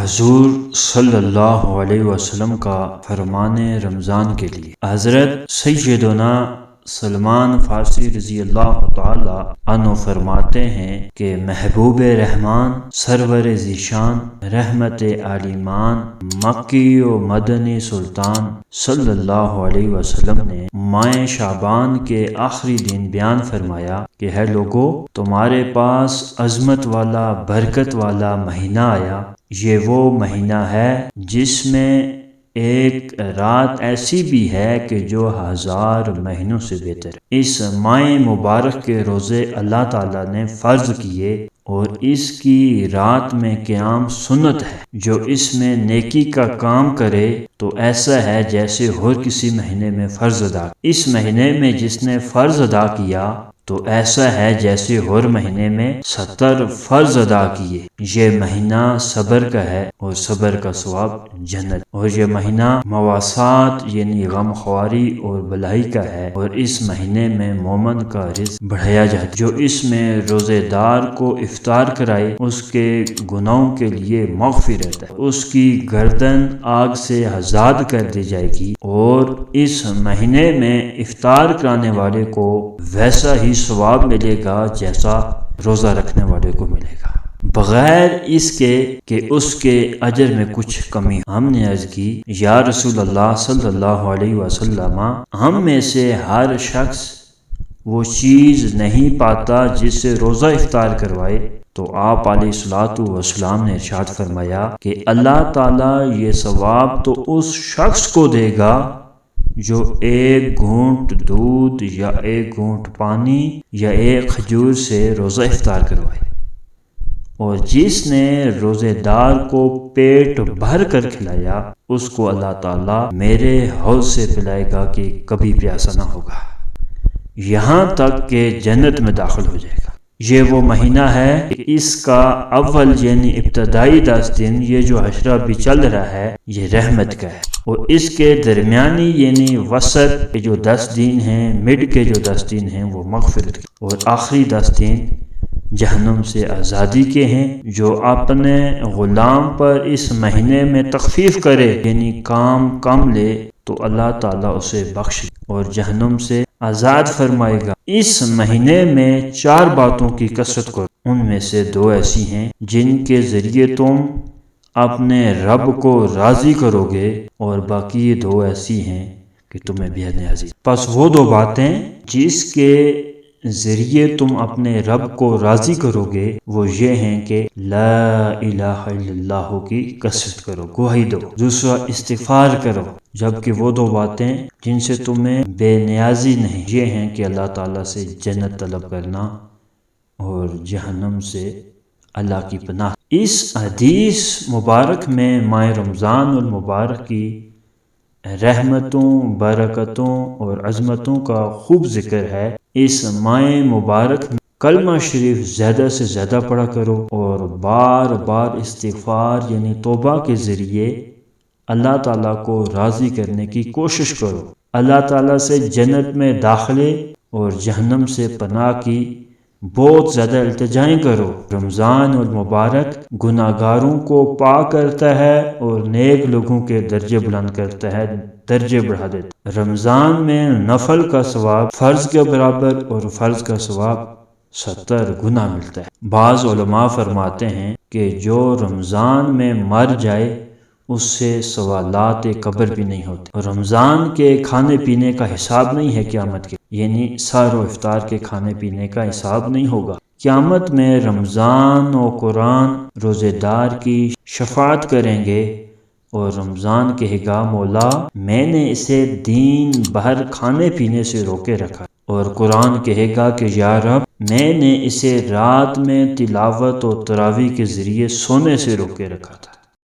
حضور صلی اللہ علیہ وسلم کا فرمان رمضان کے لیے حضرت سیدنا سلمان فارسی رضی اللہ تعالی عنہ فرماتے ہیں کہ محبوب رحمان سرور ذیشان رحمت عالمان مکی و مدنی سلطان صلی اللہ علیہ وسلم نے ماہ شعبان کے آخری دن بیان فرمایا کہ ہے لوگو، تمہارے پاس عظمت والا برکت والا مہینہ آیا۔ یہ وہ مہینہ ہے جس میں ایک رات ایسی بھی ہے کہ جو 1000 مہینوں سے بہتر ہے۔ اس ماہ مبارک کے روزے اللہ تعالیٰ نے فرض کیے اور اس کی رات میں قیام سنت ہے۔ جو اس میں نیکی کا کام کرے تو ایسا ہے جیسے اور کسی مہینے میں فرض ادا۔ اس مہینے میں جس نے فرض ادا کیا تو ایسا ہے جیسے اور مہینے میں 70 فرض ادا کیے۔ یہ مہینہ صبر کا ہے اور صبر کا ثواب جنت، اور یہ مہینہ مواسات یعنی غم خواری اور بلائی کا ہے، اور اس مہینے میں مومن کا رزق بڑھایا جاتا ہے۔ جو اس میں روزے دار کو افطار کرائے اس کے گناہوں کے لیے مغفرت ہے، اس کی گردن آگ سے آزاد کر دی جائے گی، اور اس مہینے میں افطار کرانے والے کو ویسا ہی ثواب ملے گا جیسا روزہ رکھنے والے کو ملے گا، بغیر اس کے کہ اس کے اجر میں کچھ کمی۔ ہم نے عرض کی یا رسول اللہ صلی اللہ علیہ وسلم، ہم میں سے ہر شخص وہ چیز نہیں پاتا جس سے روزہ افطار کروائے، تو آپ علیہ الصلوۃ والسلام نے ارشاد فرمایا کہ اللہ تعالیٰ یہ ثواب تو اس شخص کو دے گا جو ایک گھونٹ دودھ یا ایک گھونٹ پانی یا ایک کھجور سے روزہ افطار کروائے، اور جس نے روزے دار کو پیٹ بھر کر کھلایا اس کو اللہ تعالیٰ میرے حوض سے پلائے گا کہ کبھی پیاسا نہ ہوگا، یہاں تک کہ جنت میں داخل ہو جائے گا۔ یہ وہ مہینہ ہے کہ اس کا اول یعنی ابتدائی 10 دن، یہ جو عشرہ بھی چل رہا ہے، یہ رحمت کا ہے، اور اس کے درمیانی یعنی وسط کے جو 10 دن ہیں، مڈ کے جو 10 دن ہیں وہ مغفرت کے، اور آخری 10 دن جہنم سے آزادی کے ہیں۔ جو اپنے غلام پر اس مہینے میں تخفیف کرے یعنی کام کم لے تو اللہ تعالیٰ اسے بخش اور جہنم سے آزاد فرمائے گا۔ اس مہینے میں 4 باتوں کی کثرت کرو، ان میں سے 2 ایسی ہیں جن کے ذریعے تم اپنے رب کو راضی کرو گے، اور باقی 2 ایسی ہیں کہ تمہیں بے حد عزیز۔ پس وہ 2 باتیں جس کے ذریعے تم اپنے رب کو راضی کرو گے وہ یہ ہیں کہ لا الہ الا اللہ کی کثرت کرو، گواہی دو، دوسرا استغفار کرو، جبکہ وہ 2 باتیں جن سے تمہیں بے نیازی نہیں، یہ ہیں کہ اللہ تعالیٰ سے جنت طلب کرنا اور جہنم سے اللہ کی پناہ۔ اس حدیث مبارک میں ماہ رمضان المبارک کی رحمتوں، برکتوں اور عظمتوں کا خوب ذکر ہے۔ اس ماہ مبارک میں کلمہ شریف زیادہ سے زیادہ پڑھا کرو، اور بار بار استغفار یعنی توبہ کے ذریعے اللہ تعالیٰ کو راضی کرنے کی کوشش کرو۔ اللہ تعالیٰ سے جنت میں داخلے اور جہنم سے پناہ کی بہت زیادہ التجائیں کرو۔ رمضان المبارک گناہگاروں کو پاک کرتا ہے اور نیک لوگوں کے درجے بلند کرتا ہے، درجے بڑھا دیتا ہے۔ رمضان میں نفل کا ثواب فرض کے برابر اور فرض کا ثواب 70 گنا ملتا ہے۔ بعض علماء فرماتے ہیں کہ جو رمضان میں مر جائے اس سے سوالات قبر بھی نہیں ہوتے۔ رمضان کے کھانے پینے کا حساب نہیں ہے قیامت کے، یعنی سحر و افطار کے کھانے پینے کا حساب نہیں ہوگا۔ قیامت میں رمضان و قرآن روزے دار کی شفاعت کریں گے، اور رمضان کہے گا مولا میں نے اسے دین بھر کھانے پینے سے روکے رکھا، اور قرآن کہے گا کہ یا رب میں نے اسے رات میں تلاوت و تراویح کے ذریعے سونے سے روکے رکھا تھا۔